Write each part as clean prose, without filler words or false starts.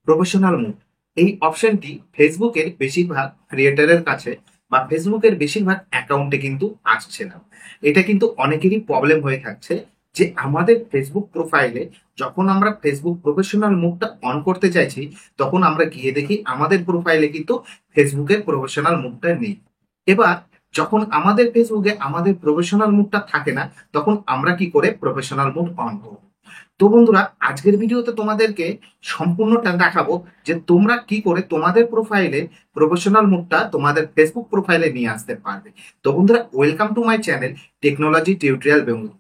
Professional mood এই অপশনটি ফেসবুকের বেশিরভাগ ক্রিয়েটারের কাছে বা ফেসবুকের বেশিরভাগ অ্যাকাউন্টে কিন্তু আসছে না। এটা কিন্তু অনেকেরই প্রবলেম হয়ে থাকছে যে আমাদের ফেসবুক প্রোফাইলে যখন আমরা ফেসবুক প্রফেশনাল মুডটা অন করতে চাইছি, তখন আমরা গিয়ে দেখি আমাদের প্রোফাইলে কিন্তু ফেসবুকের প্রফেশনাল মুডটা নেই। এবার যখন আমাদের ফেসবুকে আমাদের প্রফেশনাল মুডটা থাকে না, তখন আমরা কি করে প্রফেশনাল মুড অন করব? তো বন্ধুরা, আজকের ভিডিওতে তোমাদেরকে সম্পূর্ণটা দেখাবো যে তোমরা কি করে তোমাদের প্রোফাইলে প্রফেশনাল মুডটা তোমাদের ফেসবুক প্রোফাইলে নিয়ে আসতে পারবে। তো বন্ধুরা, welcome to my channel technology tutorial Bengal.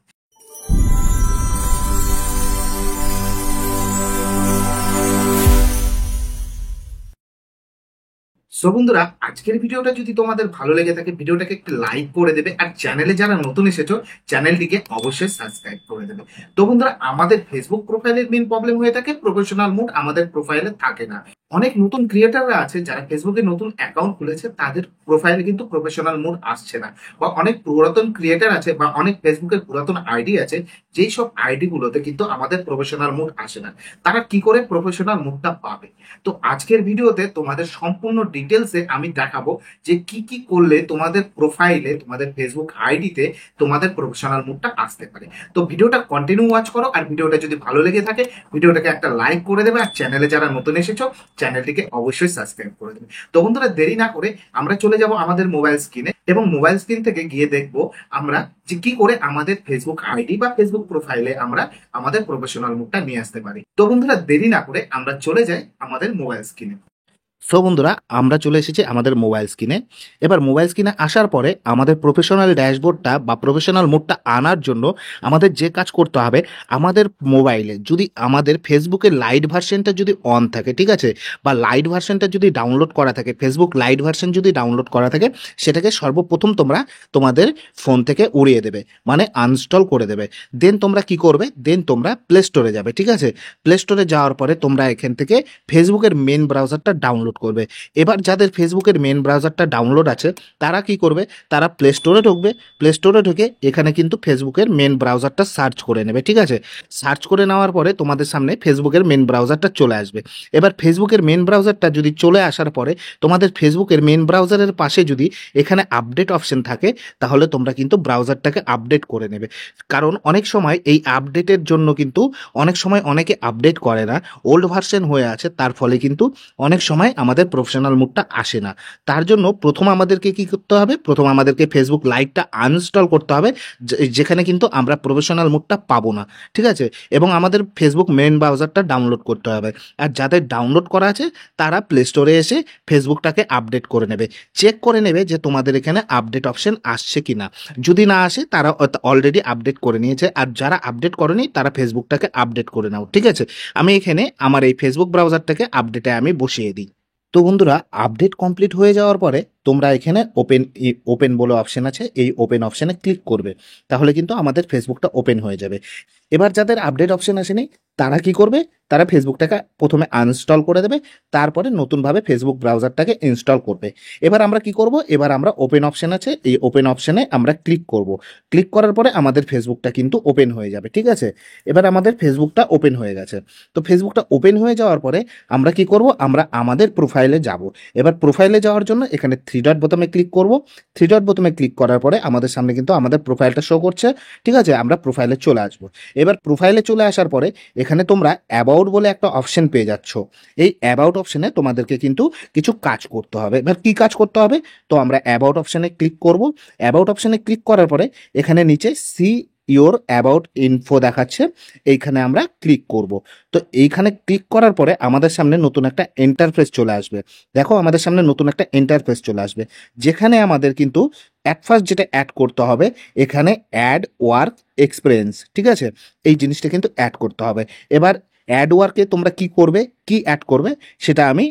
So বন্ধুরা, আজকের ভিডিওটা যদি তোমাদের ভালো লেগে থাকে, ভিডিওটাকে একটু লাইক করে দেবে, আর চ্যানেলে যারা নতুন এসেছো চ্যানেলটিকে অবশ্যই সাবস্ক্রাইব করে দেবে। তো বন্ধুরা, আমাদের ফেসবুক প্রোফাইলের মেন প্রবলেম হয়ে থাকে প্রফেশনাল মুড আমাদের প্রোফাইলে থাকে না। অনেক নতুন ক্রিয়েটাররা আছে যারা ফেসবুকে নতুন অ্যাকাউন্ট খুলেছে, তাদের প্রোফাইলে কিন্তু প্রফেশনাল মুড আসছে না। বা অনেক পুরাতন ক্রিয়েটার আছে বা অনেক ফেসবুকের পুরাতন আইডি আছে, যেই সব আইডি গুলোতে কিন্তু আমাদের প্রফেশনাল মুড আসে না। তারা কি করে প্রফেশনাল মুডটা পাবে? তো আজকের ভিডিওতে তোমাদের সম্পূর্ণ ডিটেলসে আমি দেখাবো যে কি কি করলে তোমাদের প্রোফাইলে, তোমাদের ফেসবুক আইডিতে তোমাদের প্রফেশনাল মুডটা আসতে পারে। তো ভিডিওটা কন্টিনিউ ওয়াচ করো, আর ভিডিওটা যদি ভালো লেগে থাকে ভিডিওটাকে একটা লাইক করে দেবে, আর চ্যানেলে যারা নতুন এসেছো চ্যানেলটিকে অবশ্যই সাবস্ক্রাইব করে দেবে। তো বন্ধুরা, দেরি না করে আমরা চলে যাব আমাদের মোবাইল স্ক্রিনে, এবং মোবাইল স্ক্রিন থেকে গিয়ে দেখবো আমরা যে কি করে আমাদের ফেসবুক আইডি বা ফেসবুক প্রোফাইলে আমরা আমাদের প্রফেশনাল মুডটা নিয়ে আসতে পারি। তো বন্ধুরা, দেরি না করে আমরা চলে যাই আমাদের মোবাইল স্ক্রিনে। সো বন্ধুরা, আমরা চলে এসেছি আমাদের মোবাইল স্ক্রিনে। এবার মোবাইল স্ক্রিনে আসার পরে আমাদের প্রফেশনাল ড্যাশবোর্ডটা বা প্রফেশনাল মোডটা আনার জন্য আমাদের যে কাজ করতে হবে, আমাদের মোবাইলে যদি আমাদের ফেসবুকের লাইট ভার্সনটা যদি অন থাকে, ঠিক আছে, বা লাইট ভার্সনটা যদি ডাউনলোড করা থাকে, ফেসবুক লাইট ভার্সন যদি ডাউনলোড করা থাকে, সেটাকে সর্বপ্রথম তোমরা তোমাদের ফোন থেকে উড়িয়ে দেবে, মানে আনইনস্টল করে দেবে। দেন তোমরা কি করবে, দেন তোমরা প্লে স্টোরে যাবে, ঠিক আছে। প্লে স্টোরে যাওয়ার পরে তোমরা এখান থেকে ফেসবুকের মেন ব্রাউজারটা ডাউনলোড করবে। এবার যাদের ফেসবুকের মেন ব্রাউজারটা ডাউনলোড আছে তারা কি করবে, তারা প্লে স্টোরে ঢুকবে। প্লে স্টোরে ঢুকে এখানে কিন্তু ফেসবুকের মেন ব্রাউজারটা সার্চ করে নেবে, ঠিক আছে। সার্চ করে নেওয়ার পরে তোমাদের সামনে ফেসবুকের মেন ব্রাউজারটা চলে আসবে। এবার ফেসবুকের মেন ব্রাউজারটা যদি চলে আসার পরে তোমাদের ফেসবুকের মেন ব্রাউজারের পাশে যদি এখানে আপডেট অপশন থাকে, তাহলে তোমরা কিন্তু ব্রাউজারটাকে আপডেট করে নেবে। কারণ অনেক সময় এই আপডেটের জন্য কিন্তু অনেক সময় অনেকে আপডেট করে না, ওল্ড ভার্সন হয়ে আছে, তার ফলে কিন্তু অনেক সময় আমাদের প্রফেশনাল মুডটা আসে না। তার জন্য প্রথম আমাদেরকে কি করতে হবে, প্রথম আমাদেরকে ফেসবুক লাইটটা আনইনস্টল করতে হবে, যেখানে কিন্তু আমরা প্রফেশনাল মুডটা পাবো না, ঠিক আছে। এবং আমাদের ফেসবুক মেন ব্রাউজারটা ডাউনলোড করতে হবে। আর যাদের ডাউনলোড করা আছে তারা প্লে স্টোরে এসে ফেসবুকটাকে আপডেট করে নেবে, চেক করে নেবে যে তোমাদের এখানে আপডেট অপশন আসছে কিনা। যদি না আসে তারা অলরেডি আপডেট করে নিয়েছে, আর যারা আপডেট করেনি তারা ফেসবুকটাকে আপডেট করে নাও, ঠিক আছে। আমি এখানে আমার এই ফেসবুক ব্রাউজারটাকে আপডেটে আমি বসিয়ে দিই। তো বন্ধুরা, আপডেট কমপ্লিট হয়ে যাওয়ার পরে তোমরা এখানে ওপেন বলে অপশন আছে, এই ওপেন অপশানে ক্লিক করবে, তাহলে কিন্তু আমাদের ফেসবুকটা ওপেন হয়ে যাবে। এবার যাদের আপডেট অপশন আসেনি তারা কি করবে, তারা ফেসবুকটাকে প্রথমে আনইনস্টল করে দেবে, তারপরে নতুনভাবে ফেসবুক ব্রাউজারটাকে ইনস্টল করবে। এবার আমরা কি করব, এবার আমরা ওপেন অপশন আছে, এই ওপেন অপশানে আমরা ক্লিক করব। ক্লিক করার পরে আমাদের ফেসবুকটা কিন্তু ওপেন হয়ে যাবে, ঠিক আছে। এবার আমাদের ফেসবুকটা ওপেন হয়ে গেছে। তো ফেসবুকটা ওপেন হয়ে যাওয়ার পরে আমরা কি করব, আমরা আমাদের প্রোফাইলে যাব। এবার প্রোফাইলে যাওয়ার জন্য এখানে থ্রি ডট বোতামে ক্লিক করব। থ্রি ডট বোতামে ক্লিক করার পরে আমাদের সামনে কিন্তু আমাদের প্রোফাইলটা শো করছে, ঠিক আছে। আমরা প্রোফাইলে চলে আসবো। এবার প্রোফাইলে চলে আসার পরে এখানে তোমরা অ্যাবাউট বলে একটা অপশন পেয়ে যাচ্ছ। এই অ্যাবাউট অপশনে তোমাদেরকে কিন্তু কিছু কাজ করতে হবে। এবার কি কাজ করতে হবে, তো আমরা অ্যাবাউট অপশনে ক্লিক করব। অ্যাবাউট অপশনে ক্লিক করার পরে এখানে নিচে সি ইওর অ্যাবাউট ইনফো দেখাচ্ছে, এইখানে আমরা ক্লিক করব। তো এইখানে ক্লিক করার পরে আমাদের সামনে নতুন একটা ইন্টারফেস চলে আসবে। দেখো, আমাদের সামনে নতুন একটা ইন্টারফেস চলে আসবে, যেখানে আমাদের কিন্তু অ্যাট ফার্স্ট যেটা অ্যাড করতে হবে, এখানে অ্যাড ওয়ার্ক এক্সপিরিয়েন্স, ঠিক আছে, এই জিনিসটা কিন্তু অ্যাড করতে হবে। এবার অ্যাড ওয়ার্কে তোমরা কি করবে, কি অ্যাড করবে, সেটা আমি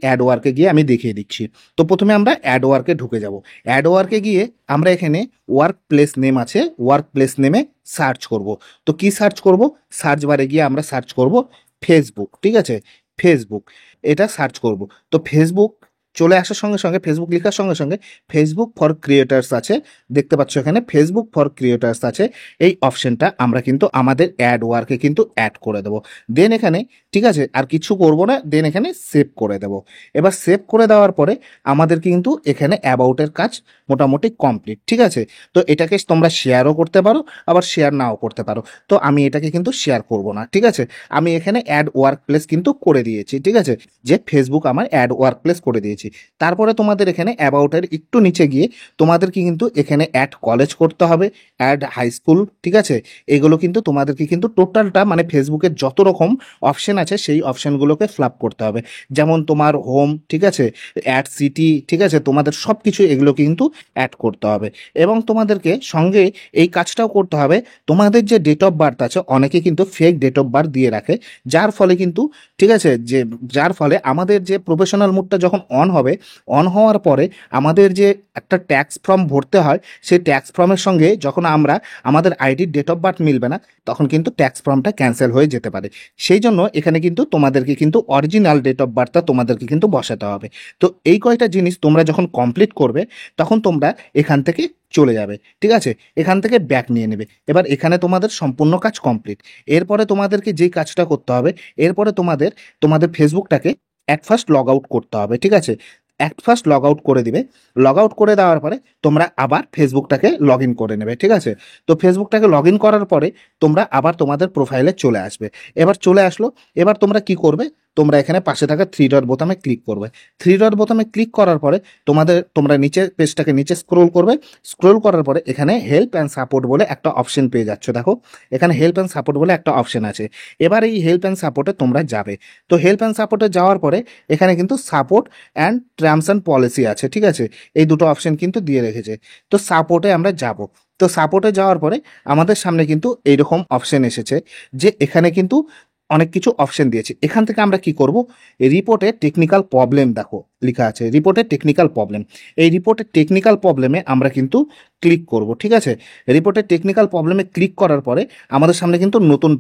অ্যাড ওয়ার্কে গিয়ে আমি দেখিয়ে দিচ্ছি। তো প্রথমে আমরা অ্যাড ওয়ার্কে ঢুকে যাব। অ্যাড ওয়ার্কে গিয়ে আমরা এখানে ওয়ার্ক প্লেস নেম আছে, ওয়ার্ক প্লেস নেমে সার্চ করব। তো কি সার্চ করব, সার্চ বারে গিয়ে আমরা সার্চ করব ফেসবুক, ঠিক আছে, ফেসবুক, এটা সার্চ করব। তো ফেসবুক চলে আসার সঙ্গে সঙ্গে ফেসবুক লেখার সঙ্গে সঙ্গে ফেসবুক ফর ক্রিয়েটার্স আছে, দেখতে পাচ্ছ এখানে ফেসবুক ফর ক্রিয়েটার্স আছে। এই অপশনটা আমরা কিন্তু আমাদের অ্যাড ওয়ার্কে কিন্তু অ্যাড করে দেবো। দেন এখানে ঠিক আছে, আর কিছু করব না, দেন এখানে সেভ করে দেব। এবার সেভ করে দেওয়ার পরে আমাদের কিন্তু এখানে অ্যাবাউটের কাজ মোটামুটি কমপ্লিট। ঠিক আছে, তো এটাকে তোমরা শেয়ারও করতে পারো, আবার শেয়ার নাও করতে পারো। তো আমি এটাকে কিন্তু শেয়ার করব না। ঠিক আছে, আমি এখানে অ্যাড ওয়ার্ক প্লেস কিন্তু করে দিয়েছি। ঠিক আছে, যে ফেসবুক আমার অ্যাড ওয়ার্ক প্লেস করে দিয়েছি। তারপরে তোমাদের এখানে অ্যাবাউটের একটু নিচে গিয়ে তোমাদেরকে কিন্তু এখানে অ্যাড কলেজ করতে হবে, অ্যাড হাই স্কুল। ঠিক আছে, এগুলো কিন্তু তোমাদেরকে কিন্তু টোটালটা মানে ফেসবুকের যত রকম অপশন আছে সেই অপশনগুলোকে ফ্লাপ করতে হবে। যেমন তোমার হোম, ঠিক আছে, অ্যাড সিটি, ঠিক আছে, তোমাদের সব কিছু এগুলো কিন্তু অ্যাড করতে হবে। এবং তোমাদেরকে সঙ্গে এই কাজটাও করতে হবে, তোমাদের যে ডেট অফ বার্থ আছে, অনেকে কিন্তু ফেক ডেট অফ বার্থ দিয়ে রাখে, যার ফলে কিন্তু ঠিক আছে, যে যার ফলে আমাদের যে প্রফেশনাল মোডটা যখন অন হবে, অন হওয়ার পরে আমাদের যে একটা ট্যাক্স ফর্ম ভরতে হয়, সেই ট্যাক্স ফর্মের সঙ্গে যখন আমরা আমাদের আইডির ডেট অফ বার্থ মিলবে না, তখন কিন্তু ট্যাক্স ফর্মটা ক্যান্সেল হয়ে যেতে পারে। সেই জন্য এখানে কিন্তু তোমাদেরকে কিন্তু অরিজিনাল ডেট অফ বার্থটা তোমাদেরকে কিন্তু বসাতে হবে। তো এই কয়টা জিনিস তোমরা যখন কমপ্লিট করবে, তখন তোমরা এখান থেকে চলে যাবে। ঠিক আছে, এখান থেকে ব্যাক নিয়ে নেবে। এবার এখানে তোমাদের সম্পূর্ণ কাজ কমপ্লিট। এরপরে তোমাদেরকে যেই কাজটা করতে হবে, এরপরে তোমাদের ফেসবুকটাকে অ্যাট ফার্স্ট লগ আউট করতে হবে। ঠিক আছে, অ্যাট ফার্স্ট লগ আউট করে দিবে। লগ আউট করে দেওয়ার পরে তোমরা আবার ফেসবুকটাকে লগ ইন করে নেবে। ঠিক আছে, তো ফেসবুকটাকে লগ ইন করার পরে তোমরা আবার তোমাদের প্রোফাইলে চলে আসবে। এবার চলে আসলো, এবার তোমরা কি করবে, তোমরা এখানে পাশে থাকা থ্রি ডট বোতামে ক্লিক করবে। থ্রি ডট বোতামে ক্লিক করার পরে তোমরা নিচে পেজটাকে নিচে স্ক্রোল করবে। স্ক্রোল করার পরে এখানে হেল্প অ্যান্ড সাপোর্ট বলে একটা অপশন পেয়ে যাচ্ছ। দেখো এখানে হেল্প অ্যান্ড সাপোর্ট বলে একটা অপশন আছে। এবার এই হেল্প অ্যান্ড সাপোর্টে তোমরা যাবে। তো হেল্প অ্যান্ড সাপোর্টে যাওয়ার পরে এখানে কিন্তু support and terms and policy আছে। ঠিক আছে, এই দুটো অপশন কিন্তু দিয়ে রেখেছে। তো সাপোর্টে আমরা যাব। তো সাপোর্টে যাওয়ার পরে আমাদের সামনে কিন্তু এইরকম অপশন এসেছে, যে এখানে কিন্তু অনেক কিছু অপশন দিয়েছে। এখান থেকে আমরা কি করব, রিপোর্টে টেকনিক্যাল প্রবলেম দেখো লেখা আছে, রিপোর্টে টেকনিক্যাল প্রবলেম। এই রিপোর্টের টেকনিক্যাল প্রবলেমে আমরা কিন্তু ক্লিক করব। ঠিক আছে, রিপোর্টের টেকনিক্যাল প্রবলেমে ক্লিক করার পরে আমাদের সামনে কিন্তু নতুন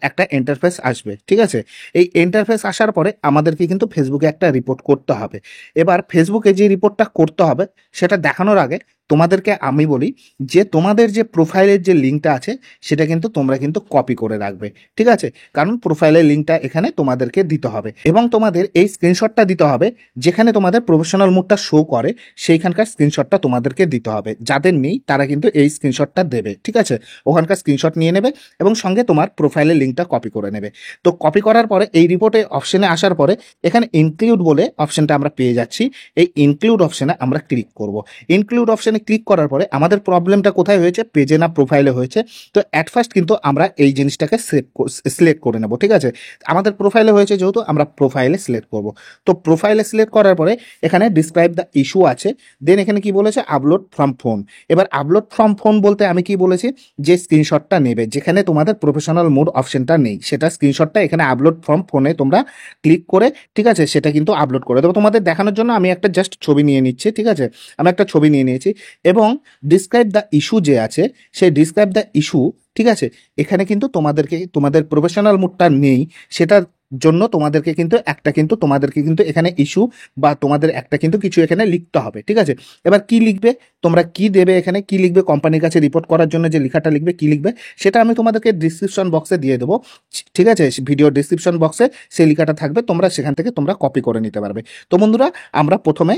একটা ইন্টারফেস আসবে। ঠিক আছে, এই ইন্টারফেস আসার পরে আমাদেরকে কিন্তু ফেসবুকে একটা রিপোর্ট করতে হবে। এবার ফেসবুকে যে রিপোর্টটা করতে হবে সেটা দেখানোর আগে তোমাদেরকে আমি বলি যে তোমাদের যে প্রোফাইলের যে লিঙ্কটা আছে সেটা কিন্তু তোমরা কিন্তু কপি করে রাখবে। ঠিক আছে, কারণ প্রোফাইলের লিঙ্কটা এখানে তোমাদেরকে দিতে হবে, এবং তোমাদের এই স্ক্রিনশটটা দিতে হবে যেখানে তোমাদের প্রফেশনাল মুডটা শো করে, সেইখানকার স্ক্রিনশটটা তোমাদেরকে দিতে হবে। যাদের নেই তারা কিন্তু এই স্ক্রিনশটটা দেবে। ঠিক আছে, ওখানকার স্ক্রিনশট নিয়ে নেবে এবং সঙ্গে তোমার প্রোফাইলের লিঙ্কটা কপি করে নেবে। তো কপি করার পরে এই রিপোর্টে অপশনে আসার পরে এখানে ইনক্লুড বলে অপশনটা আমরা পেয়ে যাচ্ছি। এই ইনক্লুড অপশনে আমরা ক্লিক করব। ইনক্লুড অপশনে ক্লিক করার পরে আমাদের প্রবলেমটা কোথায় হয়েছে, পেজে না প্রোফাইলে হয়েছে। তো অ্যাট ফার্স্ট কিন্তু আমরা এই জিনিসটাকে সিলেক্ট করে নেব। ঠিক আছে, আমাদের প্রোফাইলে হয়েছে যেহেতু আমরা প্রোফাইলে সিলেক্ট করব। তো প্রোফাইলে সিলেক্ট করার পরে এখানে ডিসক্রাইব দ্য ইস্যু আছে। দেন এখানে কি বলেছে, আপলোড ফ্রম ফোন। এবার আপলোড ফ্রম ফোন বলতে আমি কি বলেছি, যে স্ক্রিনশটটা নেবে যেখানে তোমাদের প্রফেশনাল মোড অপশনটা নেই, সেটা স্ক্রিনশটটা এখানে আপলোড ফ্রম ফোনে তোমরা ক্লিক করে ঠিক আছে সেটা কিন্তু আপলোড করে দেবো। তোমাদের দেখানোর জন্য আমি একটা জাস্ট ছবি নিয়ে নিচ্ছি। ঠিক আছে, আমি একটা ছবি নিয়ে নিয়েছি এবং ডিসক্রাইব দ্য ইস্যু যে আছে সেই ডিসক্রাইব দ্য ইস্যু, ঠিক আছে, এখানে কিন্তু তোমাদের প্রফেশনাল মুডটা নেই, সেটার জন্য তোমাদেরকে কিন্তু এখানে ইস্যু বা তোমাদের একটা কিন্তু কিছু এখানে লিখতে হবে। ঠিক আছে, এবার কি লিখবে, তোমরা কি দেবে, এখানে কি লিখবে, কোম্পানির কাছে রিপোর্ট করার জন্য যে লেখাটা লিখবে কি লিখবে সেটা আমি তোমাদেরকে ডিসক্রিপশন বক্সে দিয়ে দেবো। ঠিক আছে, ভিডিও ডিসক্রিপশন বক্সে সেই লেখাটা থাকবে, তোমরা সেখান থেকে তোমরা কপি করে নিতে পারবে। তো বন্ধুরা, আমরা প্রথমে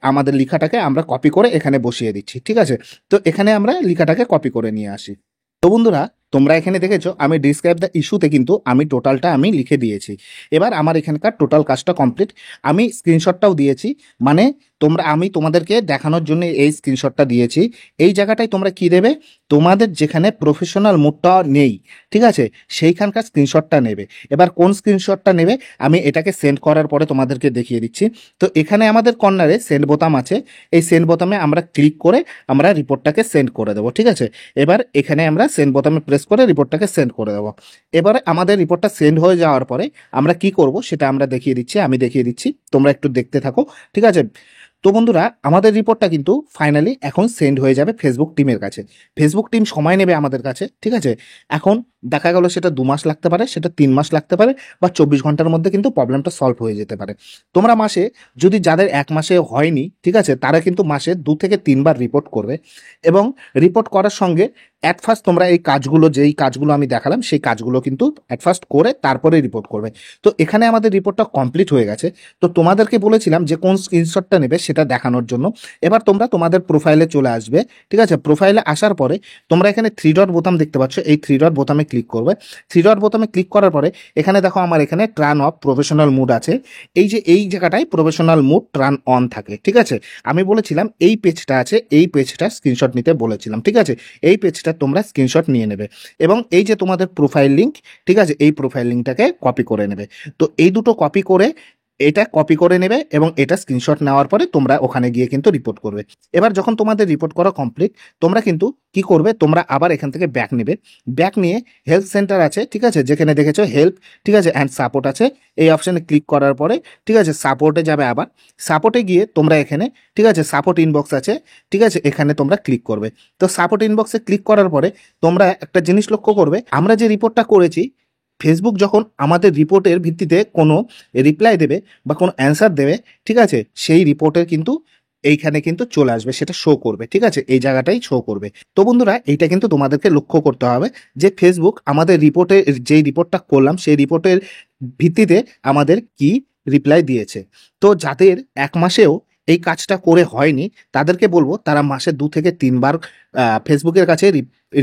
আমাদের লেখাটাকে আমরা কপি করে এখানে বসিয়ে দিচ্ছি। ঠিক আছে, তো এখানে আমরা লেখাটাকে কপি করে নিয়ে আসি। তো বন্ধুরা, তোমরা এখানে দেখেছো আমি ডিসক্রাইব দ্য ইস্যুতে কিন্তু আমি টোটালটা আমি লিখে দিয়েছি। এবার আমার এখানকার টোটাল কাজটা কমপ্লিট। আমি স্ক্রিনশটটাও দিয়েছি, মানে আমি তোমাদেরকে দেখানোর জন্য এই স্ক্রিনশটটা দিয়েছি। এই জায়গাটায় তোমরা কি দেবে, তোমাদের যেখানে প্রফেশনাল মোডটা নেই, ঠিক আছে, সেইখানকার স্ক্রিনশটটা নেবে। এবার কোন স্ক্রিনশটটা নেবে আমি এটাকে সেন্ড করার পরে তোমাদেরকে দেখিয়ে দিচ্ছি। তো এখানে আমাদের কর্নারে সেন্ড বোতাম আছে, এই সেন্ড বোতামে আমরা ক্লিক করে আমরা রিপোর্টটাকে সেন্ড করে দেবো। ঠিক আছে, এবার এখানে আমরা সেন্ড বোতামে প্রেস করে রিপোর্টটাকে সেন্ড করে দেবো। এবারে আমাদের রিপোর্টটা সেন্ড হয়ে যাওয়ার পরে আমরা কি করব সেটা আমরা আমি দেখিয়ে দিচ্ছি, তোমরা একটু দেখতে থাকো। ঠিক আছে, তো বন্ধুরা, আমাদের রিপোর্টটা কিন্তু ফাইনালি এখন সেন্ড হয়ে যাবে ফেসবুক টিমের কাছে। ফেসবুক টিম সময় নেবে আমাদের কাছে। ঠিক আছে, এখন দেখা গেল সেটা 2 মাস লাগতে পারে, সেটা 3 মাস লাগতে পারে, বা 24 ঘন্টার মধ্যে কিন্তু প্রবলেমটা সলভ হয়ে যেতে পারে। তোমরা মাসে, যদি যাদের 1 মাসে হয়নি, ঠিক আছে, তারা কিন্তু মাসে 2 থেকে 3 বার রিপোর্ট করবে। এবং রিপোর্ট করার সঙ্গে অ্যাট ফার্স্ট তোমরা এই কাজগুলো, যেই কাজগুলো আমি দেখালাম সেই কাজগুলো কিন্তু অ্যাট ফার্স্ট করে তারপরে রিপোর্ট করবে। তো এখানে আমাদের রিপোর্টটা কমপ্লিট হয়ে গেছে। তো তোমাদেরকে বলেছিলাম যে কোন স্ক্রিনশটটা নেবে সেটা দেখানোর জন্য। এবার তোমরা তোমাদের প্রোফাইলে চলে আসবে, ঠিক আছে। প্রোফাইলে আসার পরে তোমরা এখানে 3 ডট বোতাম দেখতে পাচ্ছ, এই 3 ডট বোতামে ক্লিক করবে। 3 ডট বোতামে ক্লিক করার পরে এখানে দেখো আমার এখানে টার্ন অফ প্রফেশনাল মুড আছে। এই যে এই জায়গাটায় প্রফেশনাল মুড টার্ন অন থাকে, ঠিক আছে। আমি বলেছিলাম এই পেজটা আছে, এই পেজটা স্ক্রিনশট নিতে বলেছিলাম, ঠিক আছে। এই পেজটা তোমরা স্ক্রিনশট নিয়ে নেবে এবং এই যে তোমাদের প্রোফাইল লিঙ্ক, ঠিক আছে, এই প্রোফাইল লিঙ্কটাকে কপি করে নেবে। তো এই দুটো কপি করে, এটা কপি করে নেবে এবং এটা স্ক্রিনশট নেওয়ার পরে তোমরা ওখানে গিয়ে কিন্তু রিপোর্ট করবে। এবার যখন তোমাদের রিপোর্ট করা কমপ্লিট, তোমরা কিন্তু কি করবে, তোমরা আবার এখান থেকে ব্যাক নেবে। ব্যাক নিয়ে হেল্প সেন্টার আছে, ঠিক আছে, যেখানে দেখেছো হেল্প, ঠিক আছে, অ্যান্ড সাপোর্ট আছে, এই অপশানে ক্লিক করার পরে, ঠিক আছে, সাপোর্টে যাবে। আবার সাপোর্টে গিয়ে তোমরা এখানে, ঠিক আছে, সাপোর্ট ইনবক্স আছে, ঠিক আছে, এখানে তোমরা ক্লিক করবে। তো সাপোর্ট ইনবক্সে ক্লিক করার পরে তোমরা একটা জিনিস লক্ষ্য করবে, আমরা যে রিপোর্টটা করেছি, ফেসবুক যখন আমাদের রিপোর্টের ভিত্তিতে কোনো রিপ্লাই দেবে বা কোনো অ্যান্সার দেবে, ঠিক আছে, সেই রিপোর্টের কিন্তু এইখানে কিন্তু চলে আসবে, সেটা শো করবে, ঠিক আছে, এই জায়গাটাই শো করবে। তো বন্ধুরা, এইটা কিন্তু তোমাদেরকে লক্ষ্য করতে হবে যে ফেসবুক আমাদের রিপোর্টে, যেই রিপোর্টটা করলাম সেই রিপোর্টের ভিত্তিতে আমাদের কি রিপ্লাই দিয়েছে। তো যাদের 1 মাসেও এই কাজটা করে হয়নি, তাদেরকে বলবো তারা মাসে 2 থেকে 3 বার ফেসবুকের কাছে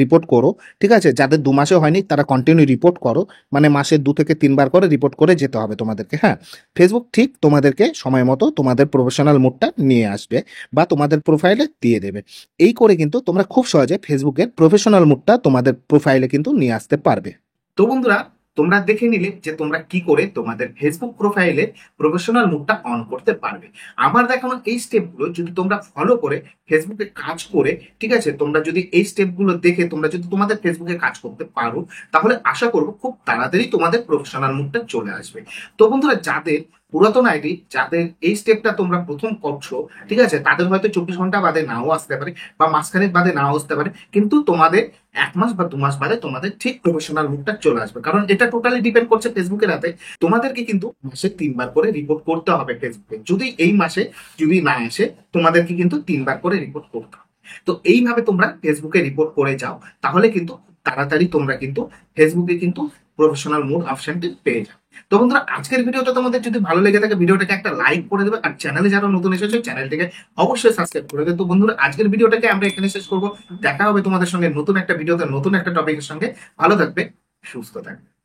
রিপোর্ট করো, ঠিক আছে। যাদের 2 মাসে হয়নি তারা কন্টিনিউ রিপোর্ট করো, মানে মাসে 2 থেকে 3 বার করে রিপোর্ট করে যেতে হবে তোমাদেরকে। হ্যাঁ, ফেসবুক ঠিক তোমাদেরকে সময় মতো তোমাদের প্রফেশনাল মোডটা নিয়ে আসবে বা তোমাদের প্রোফাইলে দিয়ে দেবে। এই করে কিন্তু তোমরা খুব সহজে ফেসবুকের প্রফেশনাল মোডটা তোমাদের প্রোফাইলে কিন্তু নিয়ে আসতে পারবে। তো বন্ধুরা, তোমরা দেখে নিলে যে তোমরা কি করে তোমাদের ফেসবুক প্রোফাইলে প্রফেশনাল মুডটা অন করতে পারবে। আমার দেখানো এই স্টেপগুলো যদি তোমরা ফলো করে ফেসবুকে কাজ করে, ঠিক আছে, তোমরা যদি এই স্টেপগুলো দেখে তোমরা যদি তোমাদের ফেসবুকে কাজ করতে পারো, তাহলে আশা করবো খুব তাড়াতাড়ি তোমাদের প্রফেশনাল মুডটা চলে আসবে। তো বন্ধুরা, যাদের পুরাতন আইডি, যাদের এই স্টেপটা তোমরা প্রথম করছো, ঠিক আছে, তাদের হয়তো 24 ঘন্টা বাদে নাও আসতে পারে বা মাসখানেক বাদে নাও আসতে পারে, কিন্তু তোমাদের 1 মাস বা 2 মাস বাদে তোমাদের ঠিক প্রফেশনাল মুডটা চলে আসবে। কারণ এটা টোটালি ডিপেন্ড করছে ফেসবুকের হাতে। তোমাদেরকে কিন্তু মাসে 3 বার করে রিপোর্ট করতে হবে ফেসবুকে। যদি এই মাসে যদি না আসে, তোমাদেরকে কিন্তু 3 বার করে রিপোর্ট করতে হবে। তো এইভাবে তোমরা ফেসবুকে রিপোর্ট করে যাও, তাহলে কিন্তু তাড়াতাড়ি তোমরা কিন্তু ফেসবুকে কিন্তু প্রফেশনাল মুড অপশনটি পেয়ে যাও। তো বন্ধুরা, আজকের ভিডিওটা তোমাদের যদি ভালো লেগে থাকে, ভিডিওটাকে একটা লাইক করে দেবে, আর চ্যানেলে যারা নতুন এসেছে চ্যানেলটিকে অবশ্যই সাবস্ক্রাইব করে দেবে। তো বন্ধুরা, আজকের ভিডিওটাকে আমরা এখানে শেষ করবো। দেখা হবে তোমাদের সঙ্গে নতুন একটা ভিডিওতে, নতুন একটা টপিকের সঙ্গে। ভালো থাকবে, সুস্থ থাকবে।